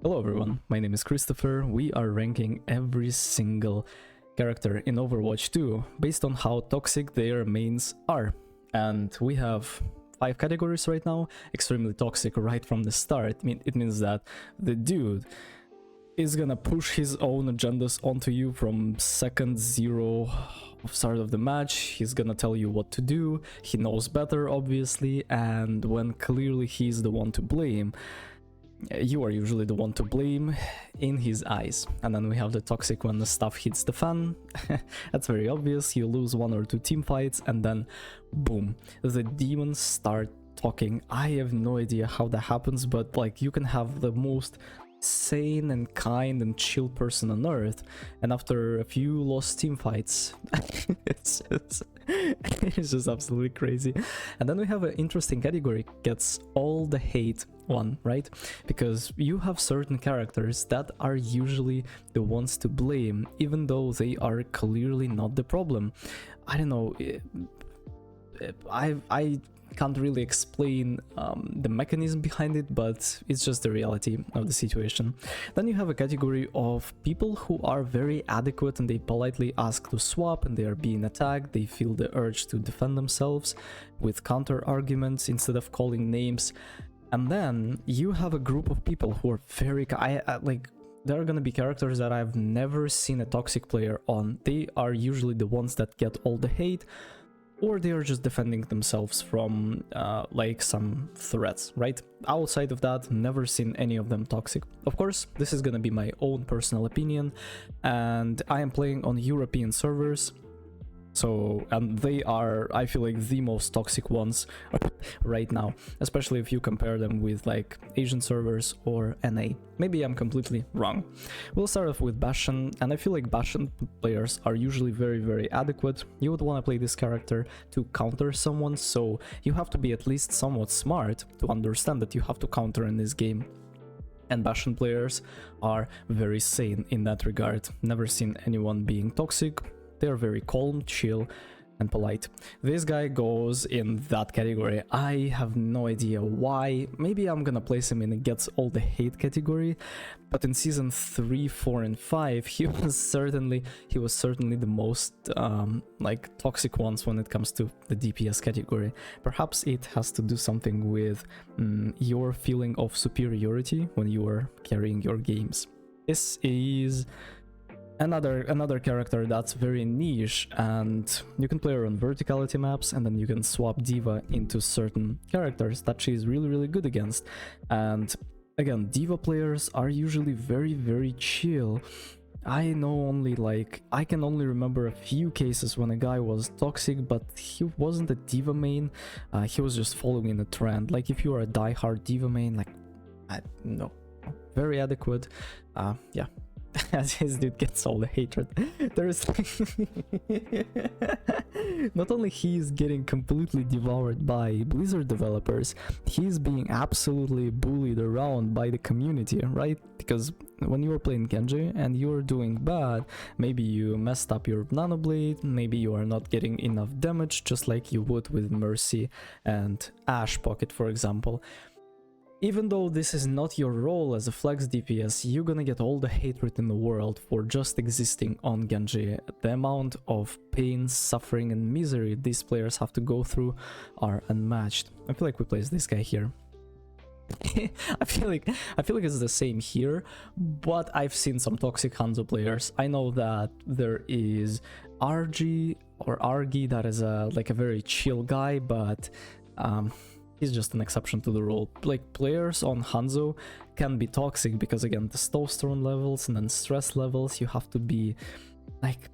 Hello everyone, my name is Christopher. We are ranking every single character in Overwatch 2 based on how toxic their mains are. And we have 5 categories right now. Extremely toxic right from the start. It means that the dude is gonna push his own agendas onto you from second zero of start of the match. He's gonna tell you what to do. He knows better, obviously, and when clearly he's the one to blame, you are usually the one to blame in his eyes. And then we have the toxic when the stuff hits the fan. That's very obvious. You lose 1 or 2 team fights and then boom, the demons start talking. I have no idea how that happens, but like, you can have the most sane and kind and chill person on earth, and after a few lost team fights it's just absolutely crazy. And then we have an interesting category, gets all the hate one, right? Because you have certain characters that are usually the ones to blame, even though they are clearly not the problem. I don't know, I can't really explain the mechanism behind it, but it's just the reality of the situation. Then you have a category of people who are very adequate and they politely ask to swap, and they are being attacked. They feel the urge to defend themselves with counter arguments instead of calling names. And then you have a group of people who are very like, there are gonna be characters that I've never seen a toxic player on. They are usually the ones that get all the hate, or they are just defending themselves from like some threats, right? Outside of that, never seen any of them toxic. Of course, this is gonna be my own personal opinion, and I am playing on European servers, so, and they are, I feel like, the most toxic ones right now, especially if you compare them with like Asian servers or NA. Maybe I'm completely wrong. We'll start off with Basan, and I feel like Basan players are usually very adequate. You would want to play this character to counter someone, so you have to be at least somewhat smart to understand that you have to counter in this game. And Basan players are very sane in that regard. Never seen anyone being toxic. They are very calm, chill, and polite. This guy goes in that category. I have no idea why. Maybe I'm gonna place him in a gets all the hate category, but in season 3, 4, and 5, he was certainly the most like toxic ones when it comes to the DPS category. Perhaps it has to do something with your feeling of superiority when you are carrying your games. This is another character that's very niche, and you can play her on verticality maps, and then you can swap D.Va into certain characters that she's really good against. And again, D.Va players are usually very chill. I can only remember a few cases when a guy was toxic, but he wasn't a D.Va main. He was just following a trend. Like, if you are a die-hard D.Va main, like, no, very adequate. Yeah. As his dude gets all the hatred. There's not only he's getting completely devoured by Blizzard developers, he's being absolutely bullied around by the community, right? Because when you are playing Genji and you're doing bad, maybe you messed up your nanoblade, maybe you are not getting enough damage, just like you would with Mercy and Ash Pocket, for example. Even though this is not your role as a flex DPS, you're gonna get all the hatred in the world for just existing on Genji. The amount of pain, suffering, and misery these players have to go through are unmatched. I feel like we place this guy here. I feel like it's the same here, but I've seen some toxic Hanzo players. I know that there is RG or Argi that is like a very chill guy, but he's just an exception to the rule. Like, players on Hanzo can be toxic because, again, testosterone levels and then stress levels, you have to be like,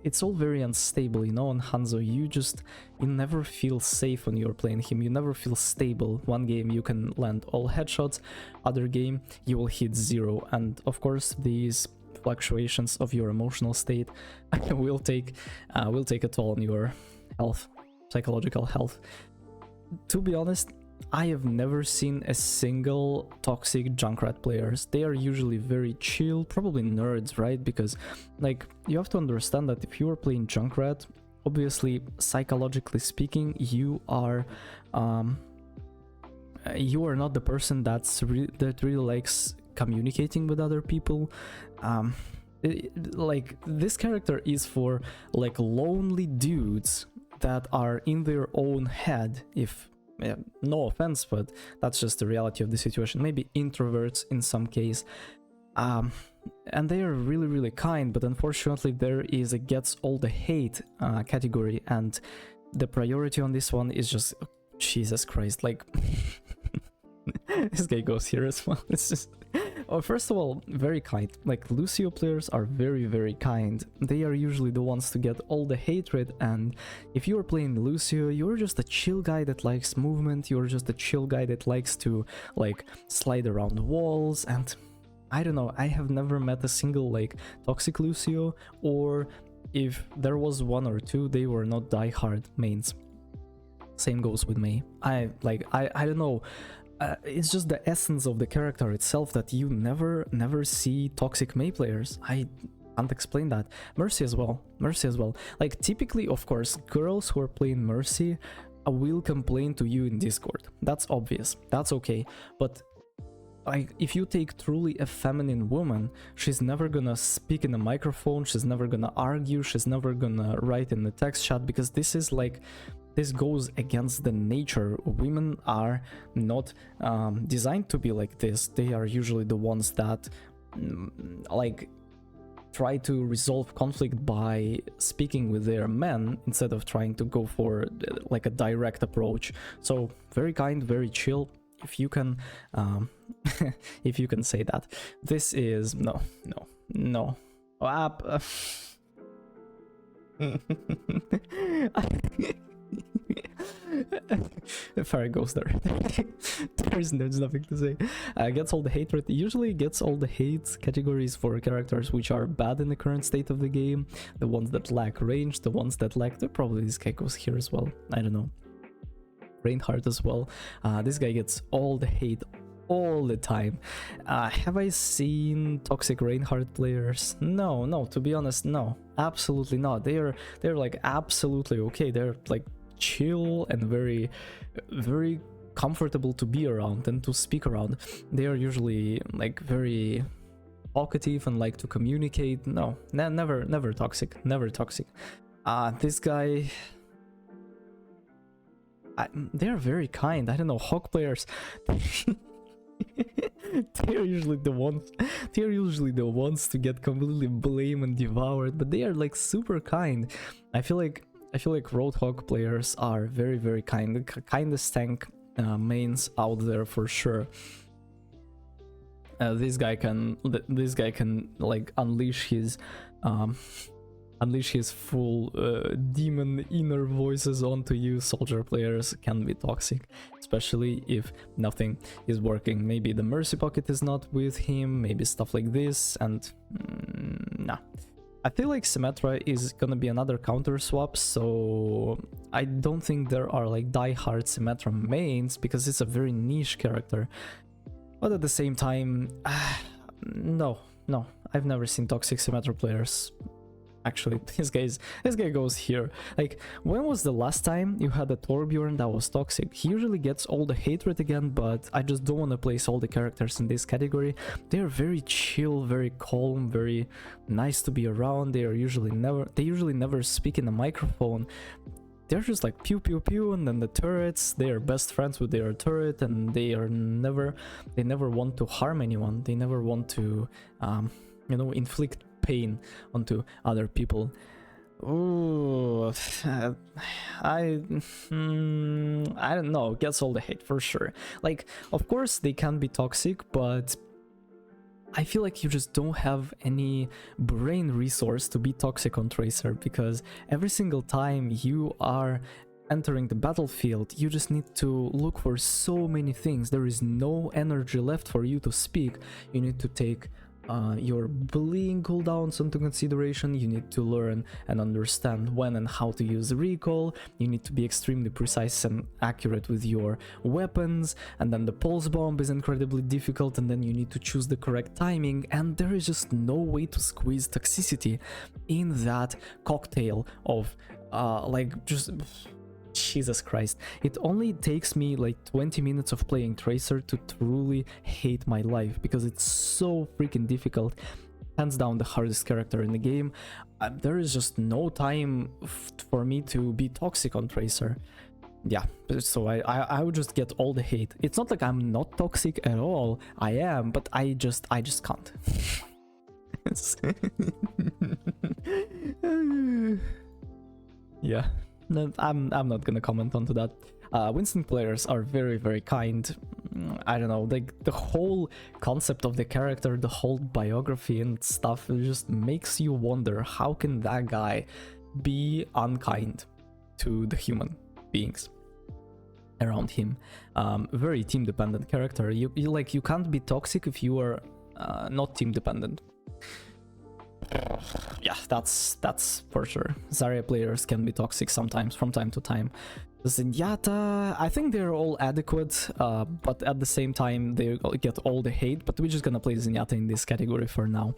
it's all very unstable, you know. On Hanzo, you never feel safe when you're playing him. You never feel stable. One game you can land all headshots, other game you will hit 0. And of course, these fluctuations of your emotional state will take a toll on your health, psychological health. To be honest, I have never seen a single toxic Junkrat players. They are usually very chill, probably nerds, right? Because, like, you have to understand that if you are playing Junkrat, obviously, psychologically speaking, you are not the person that really likes communicating with other people. Like this character is for like lonely dudes that are in their own head. If no offense, but that's just the reality of the situation. Maybe introverts in some case. And they are really, really kind, but unfortunately there is a gets all the hate category, and the priority on this one is just, Jesus Christ, like this guy goes here as well. It's just, oh, first of all, very kind. Like Lucio players are very, very kind. They are usually the ones to get all the hatred, and if you are playing Lucio, you're just a chill guy that likes movement, you're just a chill guy that likes to like slide around walls, and I don't know, I have never met a single like toxic Lucio, or if there was one or two, they were not die-hard mains. Same goes with me. I don't know, it's just the essence of the character itself that you never see toxic Mei players. I can't explain that. Mercy as well. Like typically, of course, girls who are playing Mercy will complain to you in Discord. That's obvious. That's okay. But like, if you take truly a feminine woman, she's never gonna speak in a microphone, she's never gonna argue, she's never gonna write in the text chat, because this is like, this goes against the nature. Women are not designed to be like this. They are usually the ones that like try to resolve conflict by speaking with their men instead of trying to go for like a direct approach. So very kind, very chill. If you can if you can say that. This is no Fire goes there. there's nothing to say. Gets all the hatred. Usually gets all the hate categories for characters which are bad in the current state of the game, the ones that lack range, the ones that lack, probably this guy goes here as well, I don't know. Reinhardt as well. This guy gets all the hate all the time. Have I seen toxic Reinhardt players? No, to be honest, no, absolutely not. They're like absolutely okay. They're like chill and very, very comfortable to be around and to speak around. They are usually like very talkative and like to communicate. No, never toxic. This guy, they're very kind. I don't know, Hawk players. They're usually the ones to get completely blamed and devoured, but they are like super kind. I feel like Roadhog players are very, very kind. The kindest tank mains out there for sure. This guy can like unleash his full demon inner voices onto you. Soldier players can be toxic, especially if nothing is working. Maybe the mercy pocket is not with him, maybe stuff like this, and nah. I feel like Symmetra is gonna be another counter swap, so I don't think there are like die-hard Symmetra mains because it's a very niche character. But at the same time, no, I've never seen toxic Symmetra players. Actually, this guy goes here. Like, when was the last time you had a Torbjorn that was toxic? He usually gets all the hatred again, but I just don't want to place all the characters in this category. They're very chill, very calm, very nice to be around. They usually never speak in a microphone. They're just like pew pew pew, and then the turrets, they are best friends with their turret, and they never want to harm anyone. They never want to inflict pain onto other people. Ooh, I don't know, gets all the hate for sure. Like, of course they can be toxic, but I feel like you just don't have any brain resource to be toxic on Tracer, because every single time you are entering the battlefield, you just need to look for so many things. There is no energy left for you to speak. You need to take your bullying cooldowns into consideration. You need to learn and understand when and how to use recall. You need to be extremely precise and accurate with your weapons, and then the pulse bomb is incredibly difficult, and then you need to choose the correct timing, and there is just no way to squeeze toxicity in that cocktail of like just Jesus Christ. It only takes me like 20 minutes of playing Tracer to truly hate my life, because it's so freaking difficult. Hands down the hardest character in the game. There is just no time for me to be toxic on Tracer. Yeah, so I would just get all the hate. It's not like I'm not toxic at all. I am, but I just can't. Yeah, no, I'm not gonna comment onto that. Winston players are very, very kind. I don't know, like the whole concept of the character, the whole biography and stuff, it just makes you wonder, how can that guy be unkind to the human beings around him? Very team dependent character. You can't be toxic if you are not team dependent. Yeah, that's for sure. Zarya players can be toxic sometimes, from time to time. Zenyatta, I think they're all adequate, but at the same time they get all the hate, but we're just gonna play Zenyatta in this category for now.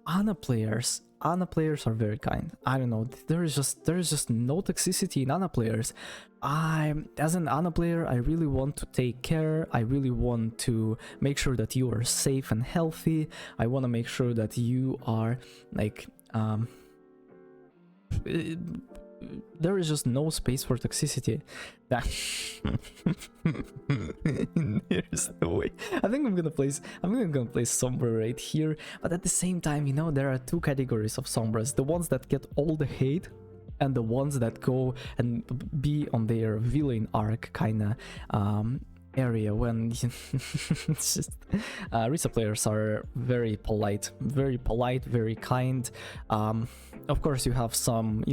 Ana players are very kind. I don't know, there is just no toxicity in Ana players. As an Ana player, I really want to take care. I really want to make sure that you are safe and healthy. I want to make sure that you are like there is just no space for toxicity. There's no way. I think I'm gonna place Sombra right here, but at the same time, you know, there are two categories of Sombras: the ones that get all the hate, and the ones that go and be on their villain arc kinda area, when it's just Risa players are very polite, very kind. Of course you have some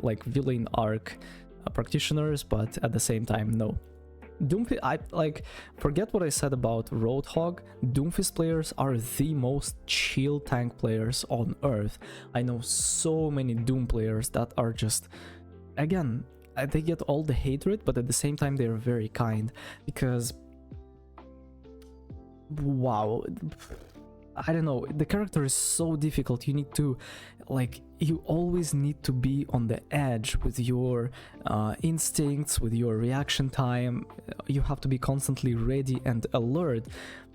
like villain arc practitioners, but at the same time, no. Doomfist, I like, forget what I said about Roadhog. Doomfist players are the most chill tank players on earth. I know so many Doom players that are just, again, they get all the hatred, but at the same time they're very kind, because wow, I don't know, the character is so difficult. You need to, like, you always need to be on the edge with your instincts, with your reaction time. You have to be constantly ready and alert.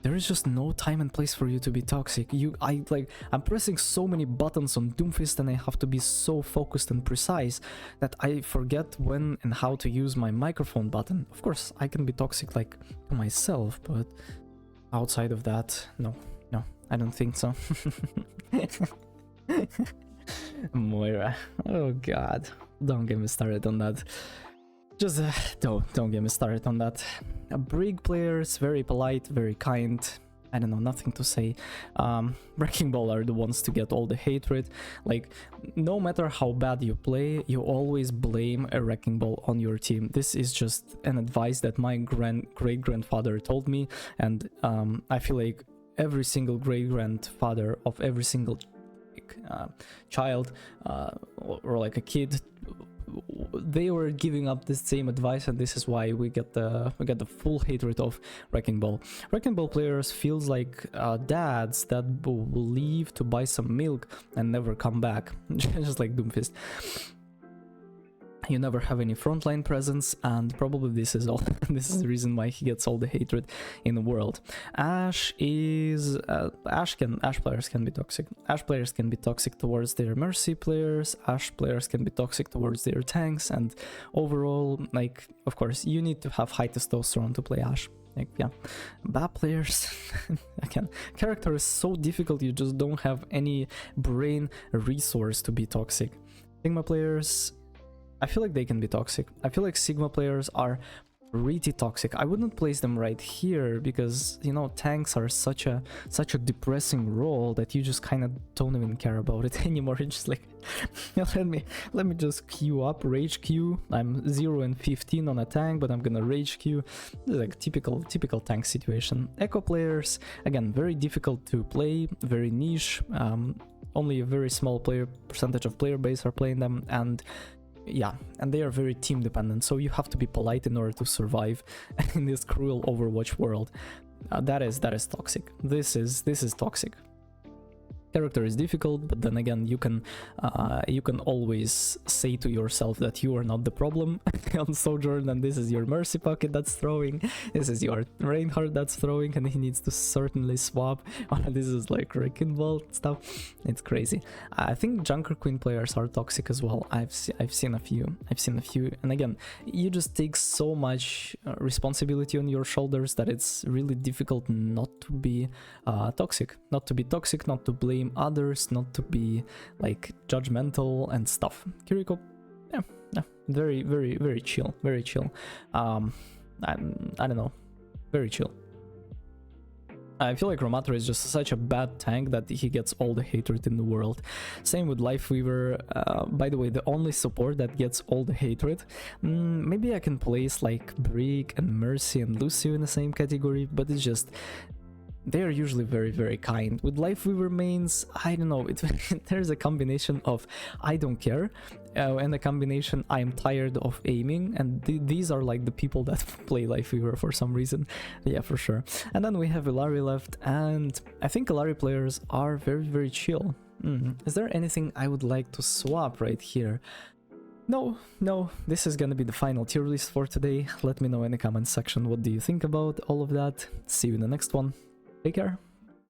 There is just no time and place for you to be toxic. I'm pressing so many buttons on Doomfist, and I have to be so focused and precise that I forget when and how to use my microphone button. Of course, I can be toxic like to myself, but outside of that, no, I don't think so. Moira, oh god, don't get me started on that. Just don't get me started on that. Brig players, very polite, very kind. I don't know, nothing to say. Wrecking Ball are the ones to get all the hatred. Like, no matter how bad you play, you always blame a Wrecking Ball on your team. This is just an advice that my great-grandfather told me, and I feel like every single great-grandfather of every single child or like a kid, they were giving up the same advice, and this is why we get the full hatred of Wrecking Ball. Wrecking Ball players feels like dads that will leave to buy some milk and never come back, just like Doomfist. You never have any frontline presence, and probably this is all. This is the reason why he gets all the hatred in the world. Ash players can be toxic. Ash players can be toxic towards their Mercy players. Ash players can be toxic towards their tanks, and overall, like, of course, you need to have high testosterone to play Ash. Like, yeah, bad players. Again, character is so difficult, you just don't have any brain resource to be toxic. Sigma players, I feel like they can be toxic. I feel like Sigma players are pretty toxic. I wouldn't place them right here because, you know, tanks are such a depressing role that you just kind of don't even care about it anymore. It's just like, let me just queue up, rage queue. I'm 0 and 15 on a tank, but I'm gonna rage queue. This is like typical tank situation. Echo players, again, very difficult to play, very niche. Only a very small percentage of player base are playing them, and yeah, and they are very team dependent, so you have to be polite in order to survive in this cruel Overwatch world. That is toxic. This is toxic. Character is difficult, but then again, you can always say to yourself that you are not the problem on Sojourn, and this is your Mercy Pocket that's throwing, this is your Reinhardt that's throwing, and he needs to certainly swap. This is like Wrecking Ball stuff. It's crazy. I think Junker Queen players are toxic as well. I've seen a few, and again, you just take so much responsibility on your shoulders that it's really difficult not to be toxic, not to blame others, not to be like judgmental and stuff. Kiriko, yeah, very, very, very chill, very chill. I don't know, very chill. I feel like Ramatra is just such a bad tank that he gets all the hatred in the world. Same with Lifeweaver. By the way, the only support that gets all the hatred. Maybe I can place like Brick and Mercy and Lucio in the same category, but it's just, they are usually very, very kind. With Lifeweaver mains, I don't know, there's a combination of I don't care and a combination I'm tired of aiming, and these are like the people that play Lifeweaver for some reason. Yeah, for sure. And then we have Illari left, and I think Illari players are very, very chill. Is there anything I would like to swap right here? No, this is gonna be the final tier list for today. Let me know in the comment section what do you think about all of that. See you in the next one. Take care.